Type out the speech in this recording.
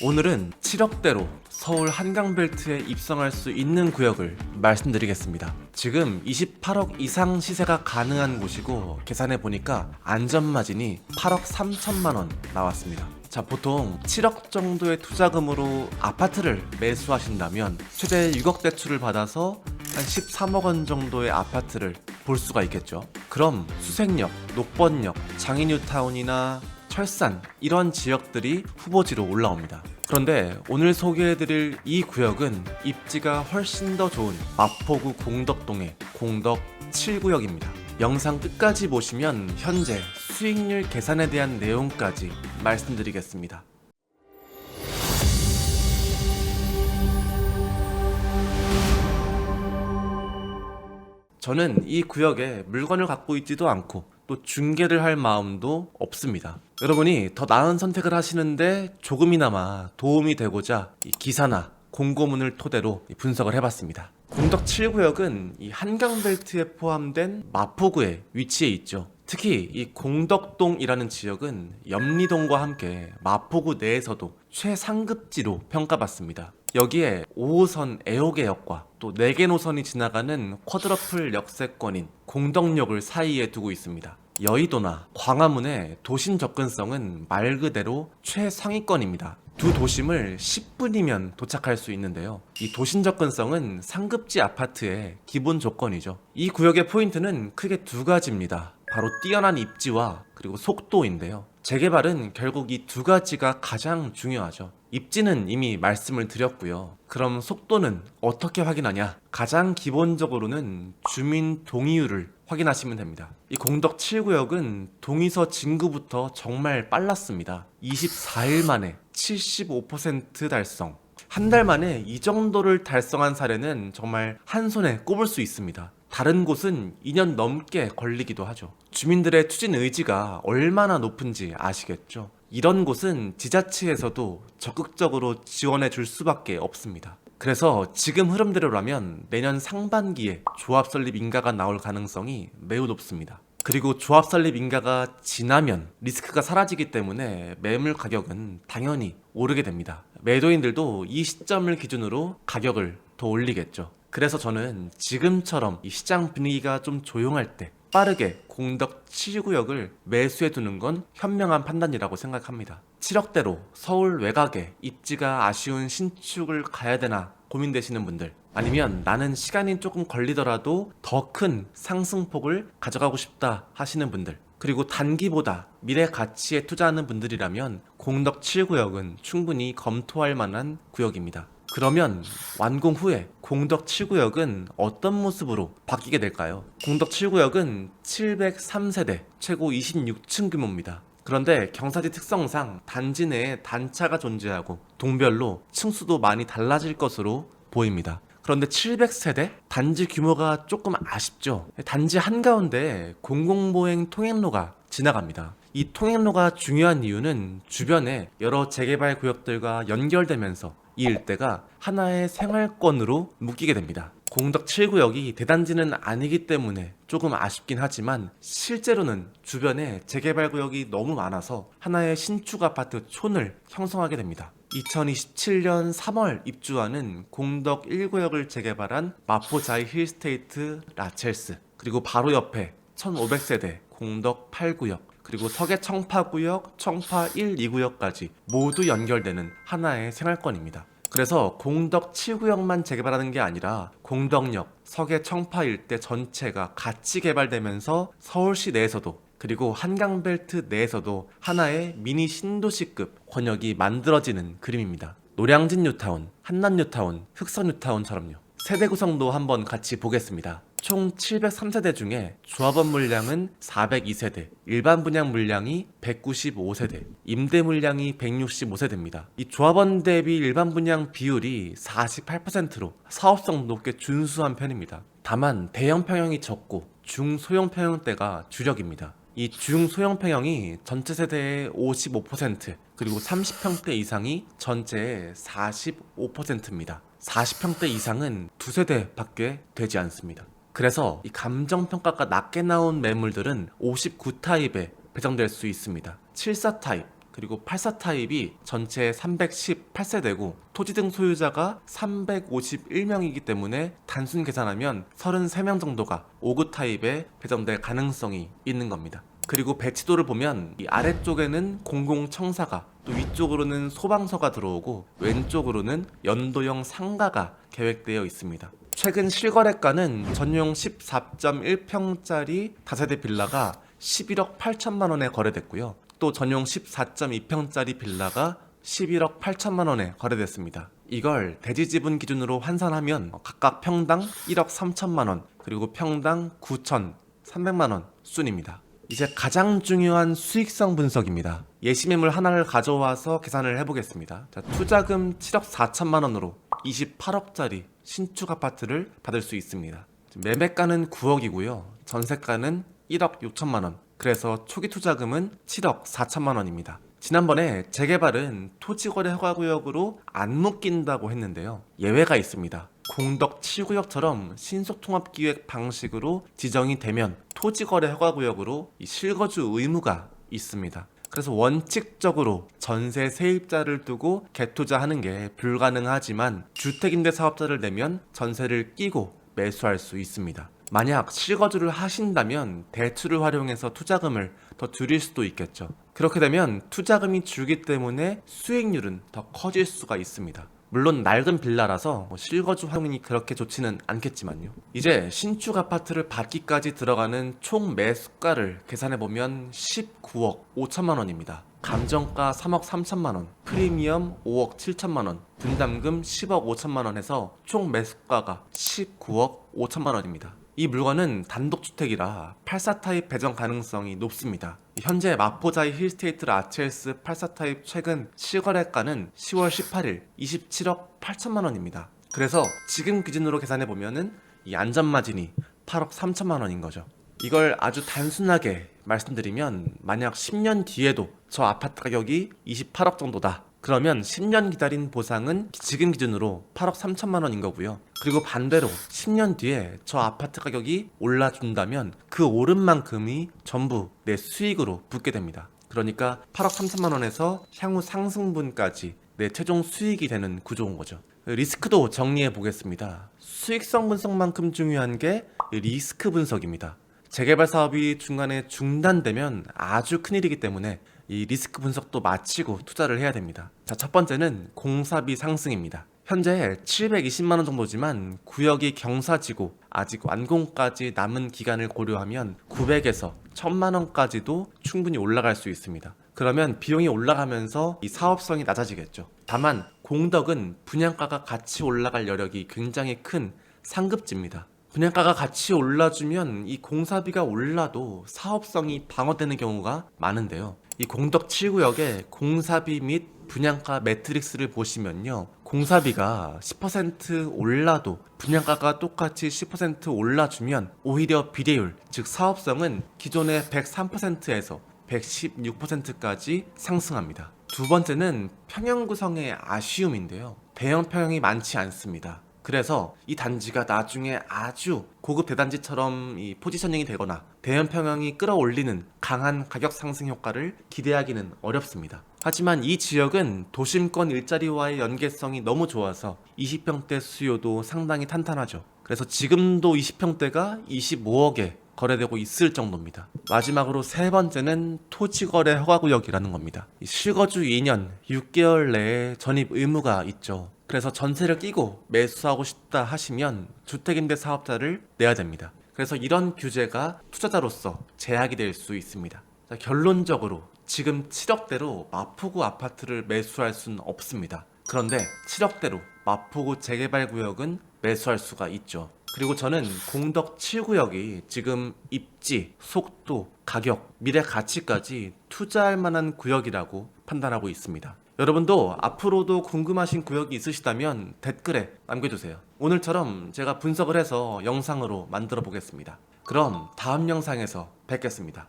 오늘은 7억대로 서울 한강벨트에 입성할 수 있는 구역을 말씀드리겠습니다. 지금 28억 이상 시세가 가능한 곳이고 계산해 보니까 안전마진이 8억 3천만 원 나왔습니다. 자, 보통 7억 정도의 투자금으로 아파트를 매수하신다면 최대 6억 대출을 받아서 한 13억 원 정도의 아파트를 볼 수가 있겠죠. 그럼 수색역, 녹번역, 장인뉴타운이나 철산 이런 지역들이 후보지로 올라옵니다. 그런데 오늘 소개해드릴 이 구역은 입지가 훨씬 더 좋은 마포구 공덕동의 공덕 7구역입니다. 영상 끝까지 보시면 현재 수익률 계산에 대한 내용까지 말씀드리겠습니다. 저는 이 구역에 물건을 갖고 있지도 않고 또 중개를 할 마음도 없습니다. 여러분이 더 나은 선택을 하시는데 조금이나마 도움이 되고자 이 기사나 공고문을 토대로 분석을 해봤습니다. 공덕 7구역은 이 한강벨트에 포함된 마포구에 위치해 있죠. 특히 이 공덕동이라는 지역은 염리동과 함께 마포구 내에서도 최상급지로 평가받습니다. 여기에 5호선 애호개역과 또 4개 노선이 지나가는 쿼드러플 역세권인 공덕역을 사이에 두고 있습니다. 여의도나 광화문의 도심 접근성은 말 그대로 최상위권입니다. 두 도심을 10분이면 도착할 수 있는데요. 이 도심 접근성은 상급지 아파트의 기본 조건이죠. 이 구역의 포인트는 크게 두 가지입니다. 바로 뛰어난 입지와 그리고 속도인데요. 재개발은 결국 이 두 가지가 가장 중요하죠. 입지는 이미 말씀을 드렸고요. 그럼 속도는 어떻게 확인하냐? 가장 기본적으로는 주민 동의율을 확인하시면 됩니다. 이 공덕 7구역은 동의서 진구부터 정말 빨랐습니다. 24일 만에 75% 달성. 한 달 만에 이 정도를 달성한 사례는 정말 한 손에 꼽을 수 있습니다. 다른 곳은 2년 넘게 걸리기도 하죠. 주민들의 추진 의지가 얼마나 높은지 아시겠죠? 이런 곳은 지자체에서도 적극적으로 지원해 줄 수밖에 없습니다. 그래서 지금 흐름대로라면 내년 상반기에 조합 설립 인가가 나올 가능성이 매우 높습니다. 그리고 조합 설립 인가가 지나면 리스크가 사라지기 때문에 매물 가격은 당연히 오르게 됩니다. 매도인들도 이 시점을 기준으로 가격을 더 올리겠죠. 그래서 저는 지금처럼 이 시장 분위기가 좀 조용할 때 빠르게 공덕 7구역을 매수해 두는 건 현명한 판단이라고 생각합니다. 7억대로 서울 외곽에 입지가 아쉬운 신축을 가야 되나 고민되시는 분들, 아니면 나는 시간이 조금 걸리더라도 더 큰 상승폭을 가져가고 싶다 하시는 분들, 그리고 단기보다 미래 가치에 투자하는 분들이라면 공덕 7구역은 충분히 검토할 만한 구역입니다. 그러면 완공 후에 공덕 7구역은 어떤 모습으로 바뀌게 될까요? 공덕 7구역은 703세대, 최고 26층 규모입니다. 그런데 경사지 특성상 단지 내에 단차가 존재하고 동별로 층수도 많이 달라질 것으로 보입니다. 그런데 700세대? 단지 규모가 조금 아쉽죠. 단지 한가운데 공공보행 통행로가 지나갑니다. 이 통행로가 중요한 이유는 주변에 여러 재개발 구역들과 연결되면서 이 일대가 하나의 생활권으로 묶이게 됩니다. 공덕 7구역이 대단지는 아니기 때문에 조금 아쉽긴 하지만 실제로는 주변에 재개발 구역이 너무 많아서 하나의 신축 아파트 촌을 형성하게 됩니다. 2027년 3월 입주하는 공덕 1구역을 재개발한 마포자이 힐스테이트 라첼스, 그리고 바로 옆에 1500세대 공덕 8구역, 그리고 서계 청파구역, 청파 1, 2구역까지 모두 연결되는 하나의 생활권입니다. 그래서 공덕 7구역만 재개발하는 게 아니라 공덕역, 서계 청파 일대 전체가 같이 개발되면서 서울시 내에서도 그리고 한강벨트 내에서도 하나의 미니 신도시급 권역이 만들어지는 그림입니다. 노량진 뉴타운, 한남 뉴타운, 흑선 뉴타운처럼요. 세대 구성도 한번 같이 보겠습니다. 총 703세대 중에 조합원 물량은 402세대, 일반 분양 물량이 195세대, 임대 물량이 165세대입니다. 이 조합원 대비 일반 분양 비율이 48%로 사업성도 꽤 준수한 편입니다. 다만 대형 평형이 적고 중소형 평형대가 주력입니다. 이 중소형 평형이 전체 세대의 55%, 그리고 30평대 이상이 전체의 45%입니다. 40평대 이상은 두 세대밖에 되지 않습니다. 그래서 이 감정평가가 낮게 나온 매물들은 59타입에 배정될 수 있습니다. 74타입, 그리고 84 타입이 전체 318세대고 토지 등 소유자가 351명이기 때문에 단순 계산하면 33명 정도가 5구 타입에 배정될 가능성이 있는 겁니다. 그리고 배치도를 보면 이 아래쪽에는 공공청사가, 또 위쪽으로는 소방서가 들어오고 왼쪽으로는 연도형 상가가 계획되어 있습니다. 최근 실거래가는 전용 14.1평짜리 다세대 빌라가 11억 8천만 원에 거래됐고요. 또 전용 14.2평짜리 빌라가 11억 8천만 원에 거래됐습니다. 이걸 대지지분 기준으로 환산하면 각각 평당 1억 3천만 원, 그리고 평당 9,300만 원 순입니다. 이제 가장 중요한 수익성 분석입니다. 예시매물 하나를 가져와서 계산을 해보겠습니다. 자, 투자금 7억 4천만 원으로 28억짜리 신축 아파트를 받을 수 있습니다. 매매가는 9억이고요. 전세가는 1억 6천만 원. 그래서 초기 투자금은 7억 4천만 원입니다. 지난번에 재개발은 토지거래 허가구역으로 안 묶인다고 했는데요. 예외가 있습니다. 공덕 7구역처럼 신속통합기획 방식으로 지정이 되면 토지거래 허가구역으로 실거주 의무가 있습니다. 그래서 원칙적으로 전세 세입자를 두고 개투자하는 게 불가능하지만 주택임대사업자를 내면 전세를 끼고 매수할 수 있습니다. 만약 실거주를 하신다면 대출을 활용해서 투자금을 더 줄일 수도 있겠죠. 그렇게 되면 투자금이 줄기 때문에 수익률은 더 커질 수가 있습니다. 물론 낡은 빌라라서 실거주 확률이 그렇게 좋지는 않겠지만요. 이제 신축 아파트를 받기까지 들어가는 총 매수가를 계산해보면 19억 5천만 원입니다. 감정가 3억 3천만 원, 프리미엄 5억 7천만 원, 분담금 10억 5천만 원 해서 총 매수가가 19억 5천만 원입니다. 이 물건은 단독주택이라 84 타입 배정 가능성이 높습니다. 현재 마포자이 힐스테이트 아치엘스 84 타입 최근 실거래가는 10월 18일 27억 8천만 원입니다. 그래서 지금 기준으로 계산해보면은 이 안전마진이 8억 3천만 원인 거죠. 이걸 아주 단순하게 말씀드리면 만약 10년 뒤에도 저 아파트 가격이 28억 정도다. 그러면 10년 기다린 보상은 지금 기준으로 8억 3천만 원인 거고요. 그리고 반대로 10년 뒤에 저 아파트 가격이 올라준다면 그 오른 만큼이 전부 내 수익으로 붙게 됩니다. 그러니까 8억 3천만 원에서 향후 상승분까지 내 최종 수익이 되는 구조인 거죠. 리스크도 정리해 보겠습니다. 수익성 분석만큼 중요한 게 리스크 분석입니다. 재개발 사업이 중간에 중단되면 아주 큰일이기 때문에 이 리스크 분석도 마치고 투자를 해야 됩니다. 자, 첫 번째는 공사비 상승입니다. 현재 720만 원 정도지만 구역이 경사지고 아직 완공까지 남은 기간을 고려하면 900에서 1000만 원까지도 충분히 올라갈 수 있습니다. 그러면 비용이 올라가면서 이 사업성이 낮아지겠죠. 다만 공덕은 분양가가 같이 올라갈 여력이 굉장히 큰 상급지입니다. 분양가가 같이 올라주면 이 공사비가 올라도 사업성이 방어되는 경우가 많은데요. 이 공덕 7구역의 공사비 및 분양가 매트릭스를 보시면요. 공사비가 10% 올라도 분양가가 똑같이 10% 올라주면 오히려 비례율, 즉 사업성은 기존의 103%에서 116%까지 상승합니다. 두 번째는 평형 구성의 아쉬움인데요. 대형 평형이 많지 않습니다. 그래서 이 단지가 나중에 아주 고급 대단지처럼 이 포지셔닝이 되거나 대형 평형이 끌어올리는 강한 가격 상승 효과를 기대하기는 어렵습니다. 하지만 이 지역은 도심권 일자리와의 연계성이 너무 좋아서 20평대 수요도 상당히 탄탄하죠. 그래서 지금도 20평대가 25억에 거래되고 있을 정도입니다. 마지막으로 세 번째는 토지거래 허가구역이라는 겁니다. 실거주 2년 6개월 내에 전입 의무가 있죠. 그래서 전세를 끼고 매수하고 싶다 하시면 주택임대 사업자를 내야 됩니다. 그래서 이런 규제가 투자자로서 제약이 될 수 있습니다. 자, 결론적으로 지금 7억대로 마포구 아파트를 매수할 수는 없습니다. 그런데 7억대로 마포구 재개발 구역은 매수할 수가 있죠. 그리고 저는 공덕 7구역이 지금 입지, 속도, 가격, 미래 가치까지 투자할 만한 구역이라고 판단하고 있습니다. 여러분도 앞으로도 궁금하신 구역이 있으시다면 댓글에 남겨주세요. 오늘처럼 제가 분석을 해서 영상으로 만들어 보겠습니다. 그럼 다음 영상에서 뵙겠습니다.